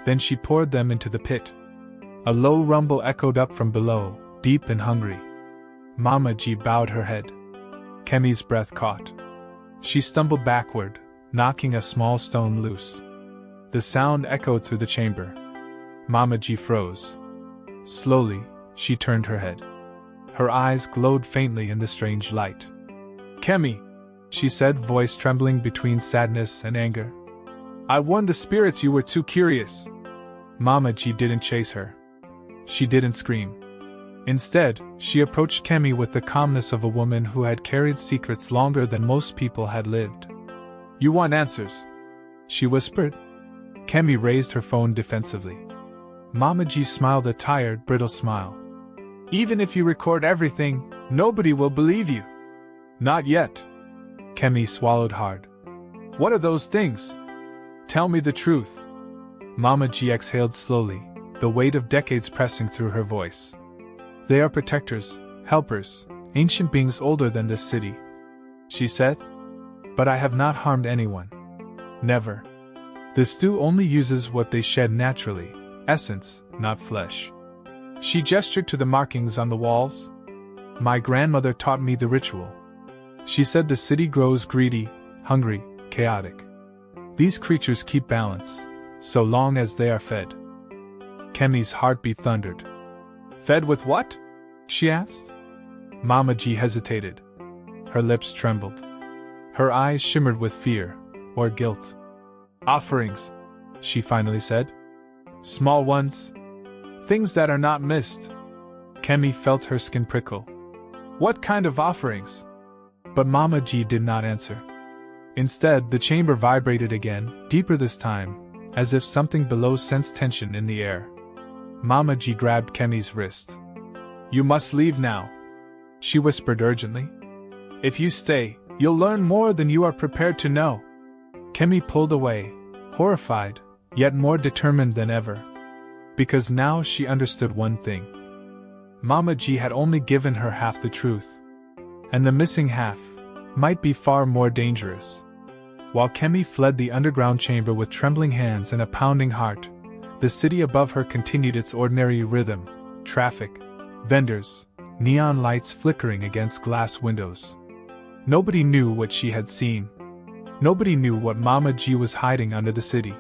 Then she poured them into the pit. A low rumble echoed up from below, deep and hungry. Mama G bowed her head. Kemi's breath caught. She stumbled backward, knocking a small stone loose. The sound echoed through the chamber. Mama G froze. Slowly, she turned her head. Her eyes glowed faintly in the strange light. "Kemi," she said, voice trembling between sadness and anger. "I warned the spirits you were too curious." Mama G didn't chase her. She didn't scream. Instead, she approached Kemi with the calmness of a woman who had carried secrets longer than most people had lived. "You want answers?" she whispered. Kemi raised her phone defensively. Mama G smiled a tired, brittle smile. "Even if you record everything, nobody will believe you." "Not yet." Kemi swallowed hard. "What are those things? Tell me the truth." Mama G exhaled slowly, the weight of decades pressing through her voice. "They are protectors, helpers, ancient beings older than this city," she said. "But I have not harmed anyone. Never. The stew only uses what they shed naturally, essence, not flesh." She gestured to the markings on the walls. "My grandmother taught me the ritual. She said the city grows greedy, hungry, chaotic. These creatures keep balance, so long as they are fed." Kemi's heartbeat thundered. "Fed with what?" she asked. Mama G hesitated. Her lips trembled. Her eyes shimmered with fear, or guilt. "Offerings," she finally said. "Small ones. Things that are not missed." Kemi felt her skin prickle. "What kind of offerings?" But Mama G did not answer. Instead, the chamber vibrated again, deeper this time, as if something below sensed tension in the air. Mama G grabbed Kemi's wrist. "You must leave now," she whispered urgently. "If you stay, you'll learn more than you are prepared to know." Kemi pulled away, horrified, yet more determined than ever. Because now she understood one thing. Mama G had only given her half the truth. And the missing half might be far more dangerous. While Kemi fled the underground chamber with trembling hands and a pounding heart, the city above her continued its ordinary rhythm: traffic, vendors, neon lights flickering against glass windows. Nobody knew what she had seen. Nobody knew what Mama G was hiding under the city.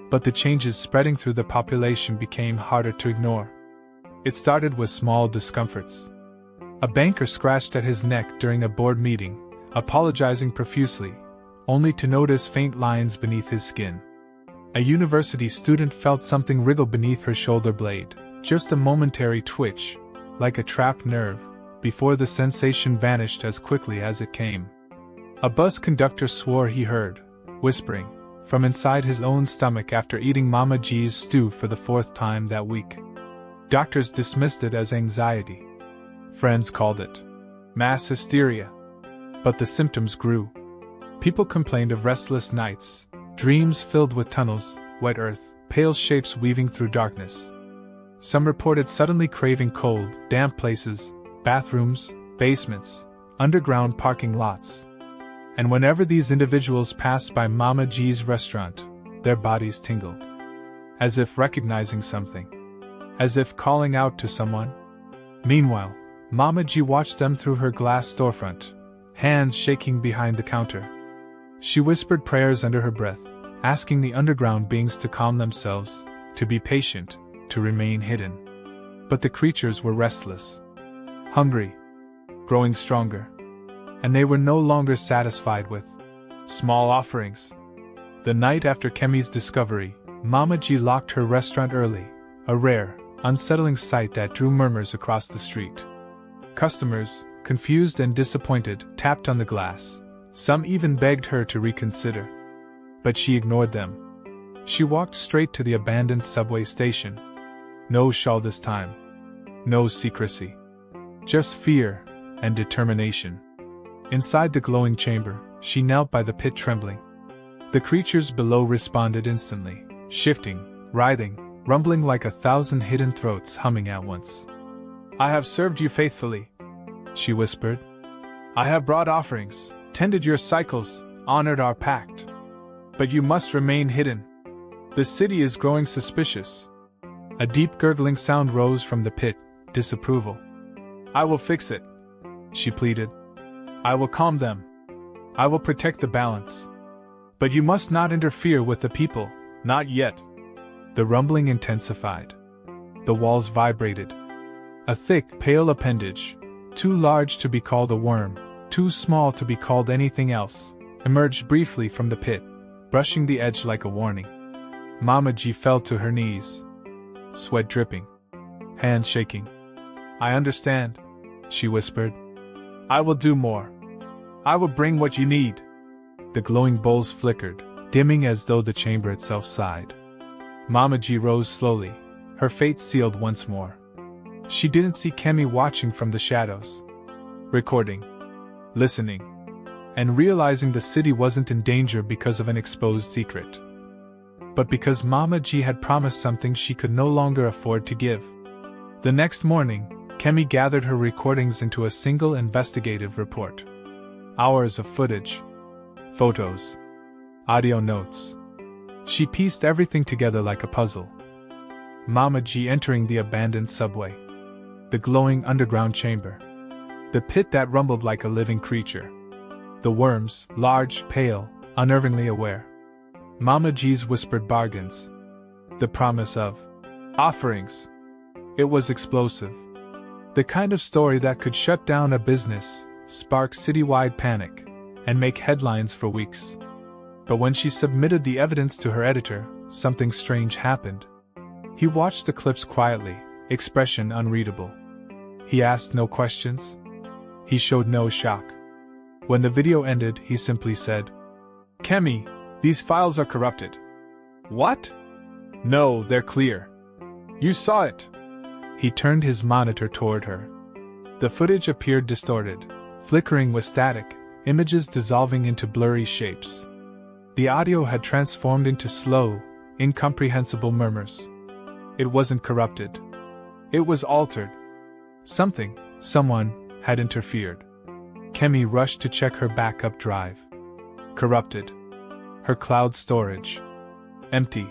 But the changes spreading through the population became harder to ignore. It started with small discomforts. A banker scratched at his neck during a board meeting, apologizing profusely, only to notice faint lines beneath his skin. A university student felt something wriggle beneath her shoulder blade, just a momentary twitch, like a trapped nerve, before the sensation vanished as quickly as it came. A bus conductor swore he heard, whispering, from inside his own stomach after eating Mama G's stew for the 4th time that week. Doctors dismissed it as anxiety. Friends called it mass hysteria. But the symptoms grew. People complained of restless nights, dreams filled with tunnels, wet earth, pale shapes weaving through darkness. Some reported suddenly craving cold, damp places, bathrooms, basements, underground parking lots. And whenever these individuals passed by Mama G's restaurant, their bodies tingled. As if recognizing something. As if calling out to someone. Meanwhile, Mama G watched them through her glass storefront, hands shaking behind the counter. She whispered prayers under her breath, asking the underground beings to calm themselves, to be patient, to remain hidden. But the creatures were restless. Hungry. Growing stronger. And they were no longer satisfied with small offerings. The night after Kemi's discovery, Mama G locked her restaurant early, a rare, unsettling sight that drew murmurs across the street. Customers, confused and disappointed, tapped on the glass. Some even begged her to reconsider. But she ignored them. She walked straight to the abandoned subway station. No shawl this time. No secrecy. Just fear and determination. Inside the glowing chamber, she knelt by the pit trembling. The creatures below responded instantly, shifting, writhing, rumbling like 1,000 hidden throats humming at once. "I have served you faithfully," she whispered. "I have brought offerings, tended your cycles, honored our pact. But you must remain hidden. The city is growing suspicious. A deep gurgling sound rose from the pit, disapproval. I will fix it, she pleaded. I will calm them. I will protect the balance. But you must not interfere with the people, not yet. The rumbling intensified. The walls vibrated. A thick, pale appendage, too large to be called a worm, too small to be called anything else, emerged briefly from the pit, brushing the edge like a warning. Mama G fell to her knees. Sweat dripping. Hands shaking. I understand, she whispered. I will do more. I will bring what you need. The glowing bowls flickered, dimming as though the chamber itself sighed. Mama G rose slowly, her fate sealed once more. She didn't see Kemi watching from the shadows. Recording. Listening. And realizing the city wasn't in danger because of an exposed secret, but because Mama G had promised something she could no longer afford to give. The next morning, Kemi gathered her recordings into a single investigative report. Hours of footage. Photos. Audio notes. She pieced everything together like a puzzle. Mama G entering the abandoned subway. The glowing underground chamber. The pit that rumbled like a living creature. The worms, large, pale, unnervingly aware. Mama G's whispered bargains. The promise of offerings. It was explosive. The kind of story that could shut down a business, spark citywide panic, and make headlines for weeks. But when she submitted the evidence to her editor, something strange happened. He watched the clips quietly, expression unreadable. He asked no questions. He showed no shock. When the video ended, he simply said, Kemi, these files are corrupted. What? No, they're clear. You saw it. He turned his monitor toward her. The footage appeared distorted, flickering with static, images dissolving into blurry shapes. The audio had transformed into slow, incomprehensible murmurs. It wasn't corrupted. It was altered. Someone, had interfered. Kemi rushed to check her backup drive. Corrupted. Her cloud storage. Empty.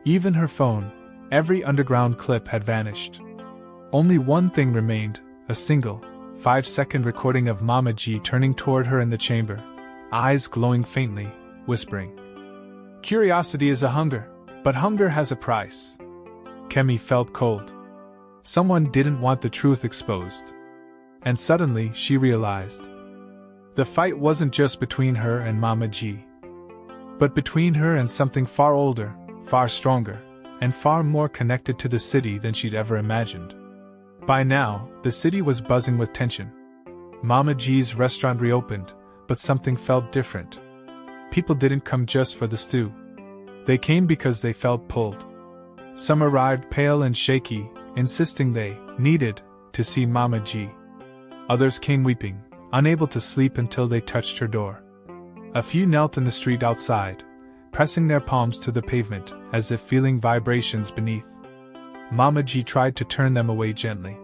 Even her phone, every underground clip had vanished. Only one thing remained, a single, 5-second recording of Mama G turning toward her in the chamber, eyes glowing faintly, whispering. Curiosity is a hunger, but hunger has a price. Kemi felt cold. Someone didn't want the truth exposed. And suddenly she realized. The fight wasn't just between her and Mama G, but between her and something far older, far stronger, and far more connected to the city than she'd ever imagined. By now, the city was buzzing with tension. Mama G's restaurant reopened, but something felt different. People didn't come just for the stew. They came because they felt pulled. Some arrived pale and shaky, insisting they needed to see Mama G. Others came weeping, unable to sleep until they touched her door. A few knelt in the street outside, pressing their palms to the pavement, as if feeling vibrations beneath. Mama G tried to turn them away gently.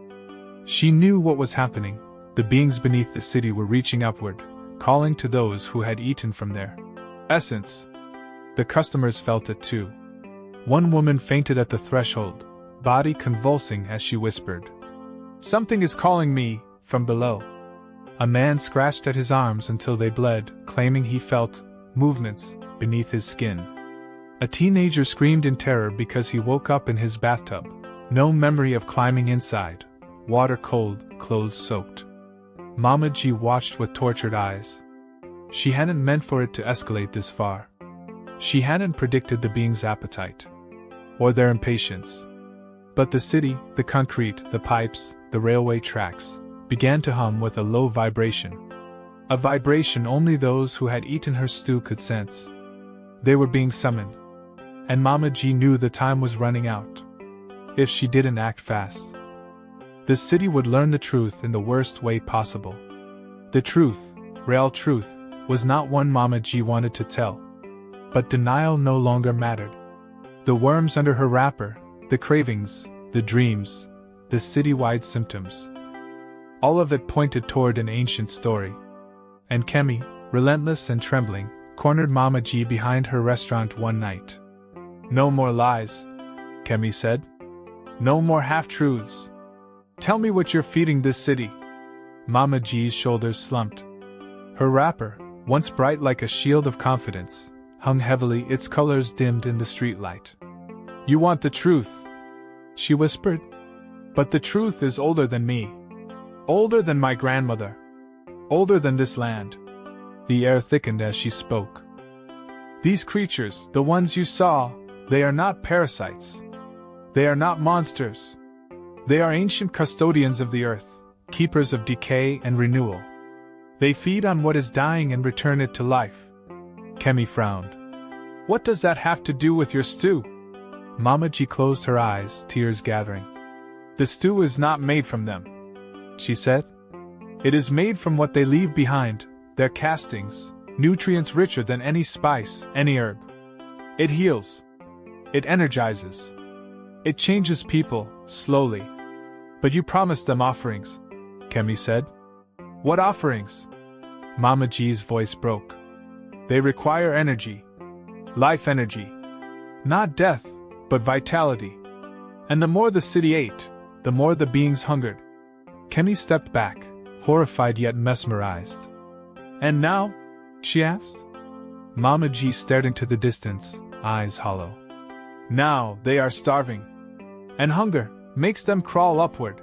She knew what was happening. The beings beneath the city were reaching upward, calling to those who had eaten from their essence. The customers felt it too. One woman fainted at the threshold, body convulsing as she whispered, Something is calling me, from below. A man scratched at his arms until they bled, claiming he felt movements beneath his skin. A teenager screamed in terror because he woke up in his bathtub, no memory of climbing inside, water cold, clothes soaked. Mama G watched with tortured eyes. She hadn't meant for it to escalate this far. She hadn't predicted the being's appetite, or their impatience. But the city, the concrete, the pipes, the railway tracks, began to hum with a low vibration. A vibration only those who had eaten her stew could sense. They were being summoned. And Mama G knew the time was running out. If she didn't act fast, the city would learn the truth in the worst way possible. The truth, real truth, was not one Mama G wanted to tell. But denial no longer mattered. The worms under her wrapper, the cravings, the dreams, the citywide symptoms. All of it pointed toward an ancient story. And Kemi, relentless and trembling, cornered Mama G behind her restaurant one night. No more lies, Kemi said. No more half-truths. Tell me what you're feeding this city. Mama G's shoulders slumped. Her wrapper, once bright like a shield of confidence, hung heavily, its colors dimmed in the streetlight. You want the truth, she whispered. But the truth is older than me. Older than my grandmother. Older than this land. The air thickened as she spoke. These creatures, the ones you saw, they are not parasites. They are not monsters. They are ancient custodians of the earth, keepers of decay and renewal. They feed on what is dying and return it to life. Kemi frowned. What does that have to do with your stew? Mama G closed her eyes, tears gathering. The stew is not made from them, she said. It is made from what they leave behind, their castings, nutrients richer than any spice, any herb. It heals. It energizes. It changes people, slowly. But you promised them offerings, Kemi said. What offerings? Mama G's voice broke. They require energy. Life energy. Not death, but vitality. And the more the city ate, the more the beings hungered. Kemi stepped back, horrified yet mesmerized. And now? She asked. Mama G stared into the distance, eyes hollow. Now they are starving. And hunger makes them crawl upward.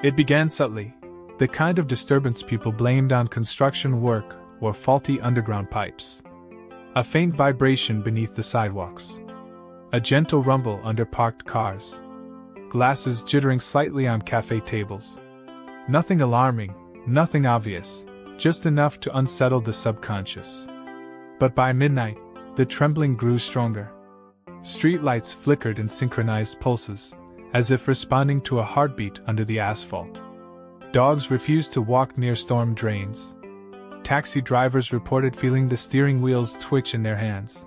It began subtly, the kind of disturbance people blamed on construction work or faulty underground pipes. A faint vibration beneath the sidewalks. A gentle rumble under parked cars. Glasses jittering slightly on cafe tables. Nothing alarming, nothing obvious, just enough to unsettle the subconscious. But by midnight, the trembling grew stronger. Streetlights flickered in synchronized pulses, as if responding to a heartbeat under the asphalt. Dogs refused to walk near storm drains. Taxi drivers reported feeling the steering wheels twitch in their hands.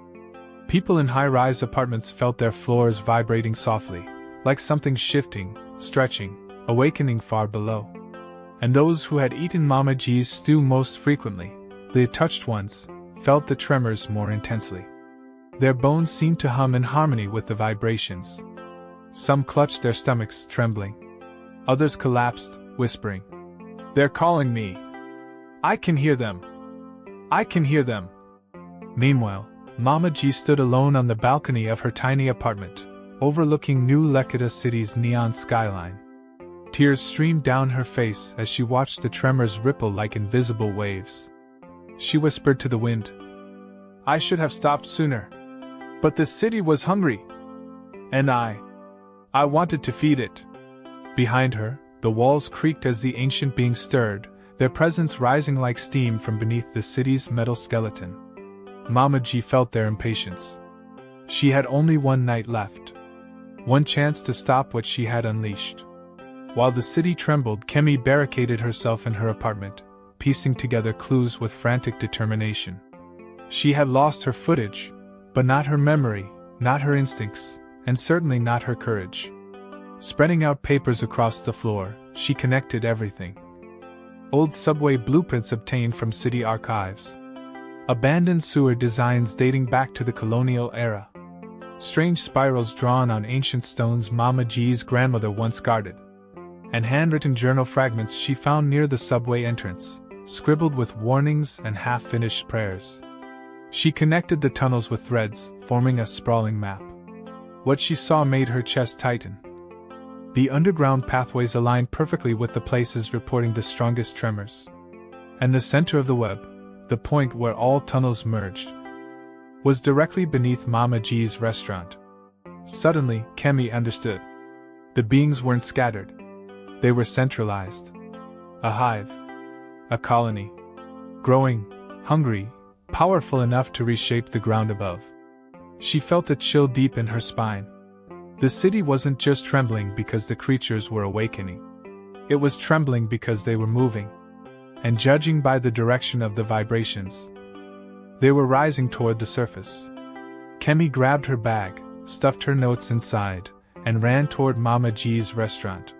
People in high-rise apartments felt their floors vibrating softly, like something shifting, stretching, awakening far below. And those who had eaten Mama G's stew most frequently, the touched ones, felt the tremors more intensely. Their bones seemed to hum in harmony with the vibrations. Some clutched their stomachs, trembling. Others collapsed, whispering, "They're calling me. I can hear them. I can hear them." Meanwhile, Mama G stood alone on the balcony of her tiny apartment, overlooking New Lekita City's neon skyline. Tears streamed down her face as she watched the tremors ripple like invisible waves. She whispered to the wind, "I should have stopped sooner. But the city was hungry. And I wanted to feed it." Behind her, the walls creaked as the ancient beings stirred, their presence rising like steam from beneath the city's metal skeleton. Mama G felt their impatience. She had only one night left. One chance to stop what she had unleashed. While the city trembled, Kemi barricaded herself in her apartment, piecing together clues with frantic determination. She had lost her footage, but not her memory, not her instincts, and certainly not her courage. Spreading out papers across the floor, she connected everything. Old subway blueprints obtained from city archives. Abandoned sewer designs dating back to the colonial era. Strange spirals drawn on ancient stones Mama G's grandmother once guarded. And handwritten journal fragments she found near the subway entrance, scribbled with warnings and half-finished prayers. She connected the tunnels with threads, forming a sprawling map. What she saw made her chest tighten. The underground pathways aligned perfectly with the places reporting the strongest tremors. And the center of the web, the point where all tunnels merged, was directly beneath Mama G's restaurant. Suddenly, Kemi understood. The beings weren't scattered. They were centralized. A hive. A colony. Growing, hungry, powerful enough to reshape the ground above. She felt a chill deep in her spine. The city wasn't just trembling because the creatures were awakening. It was trembling because they were moving. And judging by the direction of the vibrations, they were rising toward the surface. Kemi grabbed her bag, stuffed her notes inside, and ran toward Mama G's restaurant.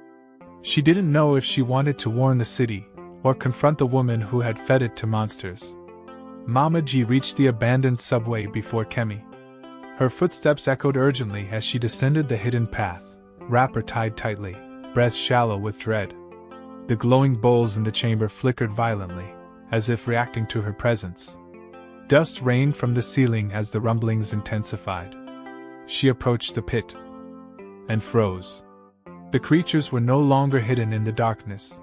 She didn't know if she wanted to warn the city, or confront the woman who had fed it to monsters. Mama G reached the abandoned subway before Kemi. Her footsteps echoed urgently as she descended the hidden path, wrapper tied tightly, breath shallow with dread. The glowing bowls in the chamber flickered violently, as if reacting to her presence. Dust rained from the ceiling as the rumblings intensified. She approached the pit and froze. The creatures were no longer hidden in the darkness.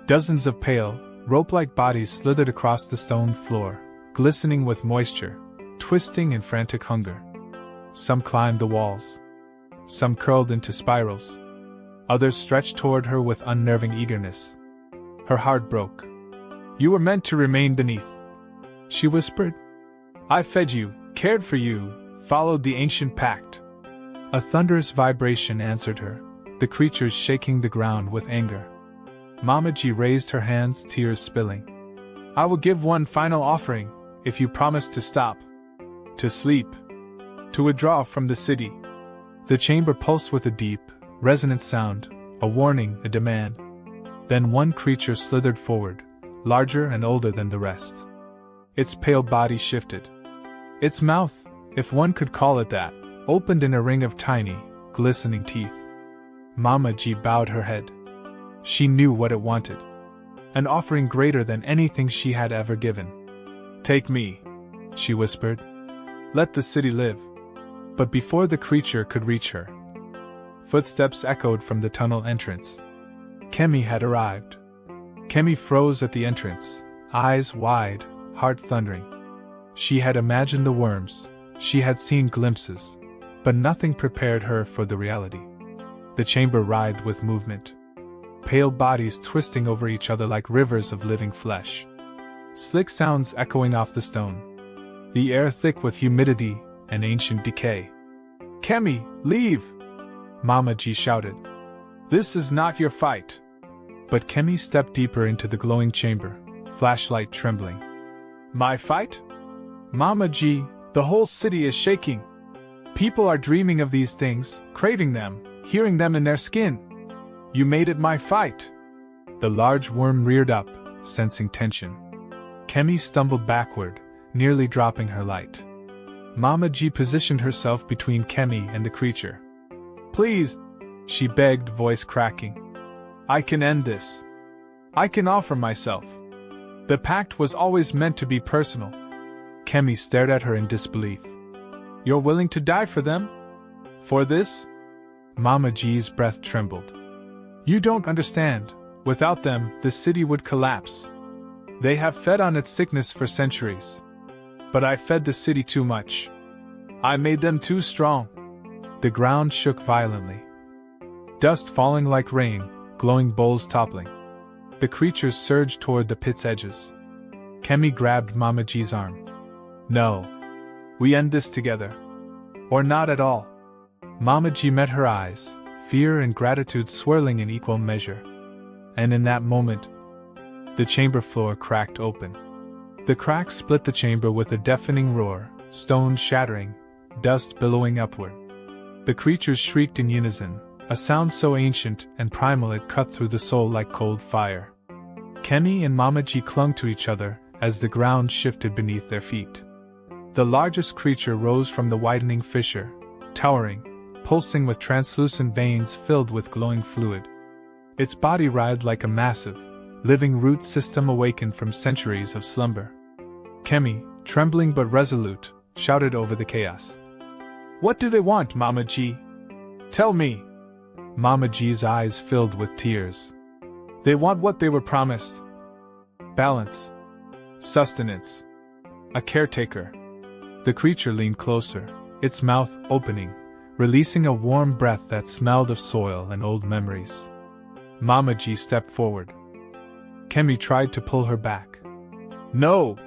Dozens of pale, rope-like bodies slithered across the stone floor, glistening with moisture, twisting in frantic hunger. Some climbed the walls. Some curled into spirals. Others stretched toward her with unnerving eagerness. Her heart broke. "You were meant to remain beneath," she whispered. "I fed you, cared for you, followed the ancient pact." A thunderous vibration answered her, the creatures shaking the ground with anger. Mama G raised her hands, tears spilling. "I will give one final offering, if you promise to stop. To sleep. To withdraw from the city." The chamber pulsed with a deep, resonant sound, a warning, a demand. Then one creature slithered forward, larger and older than the rest. Its pale body shifted. Its mouth, if one could call it that, opened in a ring of tiny, glistening teeth. Mama G bowed her head. She knew what it wanted. An offering greater than anything she had ever given. "Take me," she whispered. "Let the city live." But before the creature could reach her, footsteps echoed from the tunnel entrance. Kemi had arrived. Kemi froze at the entrance, eyes wide, heart thundering. She had imagined the worms, she had seen glimpses, but nothing prepared her for the reality. The chamber writhed with movement. Pale bodies twisting over each other like rivers of living flesh. Slick sounds echoing off the stone. The air thick with humidity and ancient decay. "Kemi, leave!" Mama G shouted. "This is not your fight." But Kemi stepped deeper into the glowing chamber, flashlight trembling. "My fight? Mama G, the whole city is shaking. People are dreaming of these things, craving them, hearing them in their skin. You made it my fight." The large worm reared up, sensing tension. Kemi stumbled backward, nearly dropping her light. Mama G positioned herself between Kemi and the creature. "Please," she begged, voice cracking. "I can end this. I can offer myself. The pact was always meant to be personal." Kemi stared at her in disbelief. "You're willing to die for them? For this?" Mama G's breath trembled. "You don't understand. Without them, the city would collapse. They have fed on its sickness for centuries. But I fed the city too much. I made them too strong." The ground shook violently. Dust falling like rain, glowing bowls toppling. The creatures surged toward the pit's edges. Kemi grabbed Mama G's arm. "No. We end this together. Or not at all." Mama G met her eyes, fear and gratitude swirling in equal measure. And in that moment, the chamber floor cracked open. The crack split the chamber with a deafening roar, stones shattering, dust billowing upward. The creatures shrieked in unison, a sound so ancient and primal it cut through the soul like cold fire. Kemi and Mama G clung to each other as the ground shifted beneath their feet. The largest creature rose from the widening fissure, towering, pulsing with translucent veins filled with glowing fluid. Its body writhed like a massive, living root system awakened from centuries of slumber. Kemi, trembling but resolute, shouted over the chaos. "What do they want, Mama G? Tell me." Mama G's eyes filled with tears. "They want what they were promised. Balance. Sustenance. A caretaker." The creature leaned closer, its mouth opening, releasing a warm breath that smelled of soil and old memories. Mama G stepped forward. Kemi tried to pull her back. "No!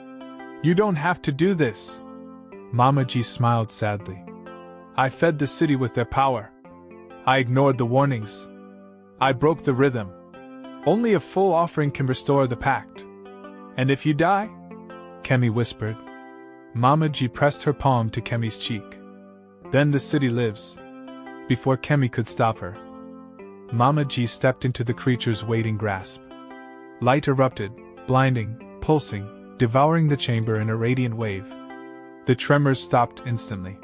You don't have to do this." Mama G smiled sadly. "I fed the city with their power. I ignored the warnings. I broke the rhythm. Only a full offering can restore the pact. And if you die?" Kemi whispered. Mama G pressed her palm to Kemi's cheek. "Then the city lives." Before Kemi could stop her, Mama G stepped into the creature's waiting grasp. Light erupted, blinding, pulsing, devouring the chamber in a radiant wave. The tremors stopped instantly.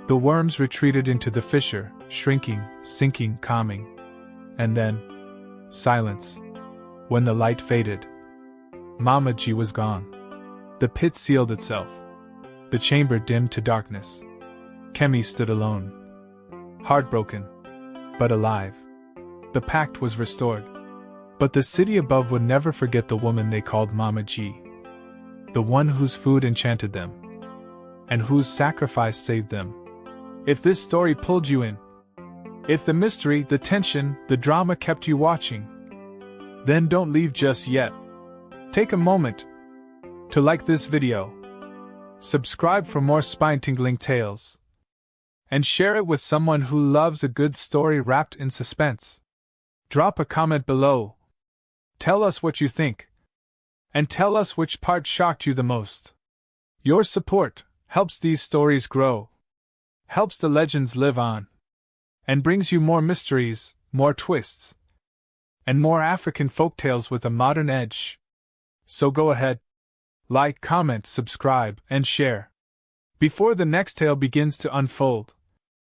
The worms retreated into the fissure, shrinking, sinking, calming. And then, silence. When the light faded, Mama G was gone. The pit sealed itself. The chamber dimmed to darkness. Kemi stood alone. Heartbroken, but alive. The pact was restored. But the city above would never forget the woman they called Mama G. The one whose food enchanted them, and whose sacrifice saved them. If this story pulled you in, if the mystery, the tension, the drama kept you watching, then don't leave just yet. Take a moment to like this video, subscribe for more spine-tingling tales, and share it with someone who loves a good story wrapped in suspense. Drop a comment below. Tell us what you think, and tell us which part shocked you the most. Your support helps these stories grow, helps the legends live on, and brings you more mysteries, more twists, and more African folktales with a modern edge. So go ahead, like, comment, subscribe, and share before the next tale begins to unfold.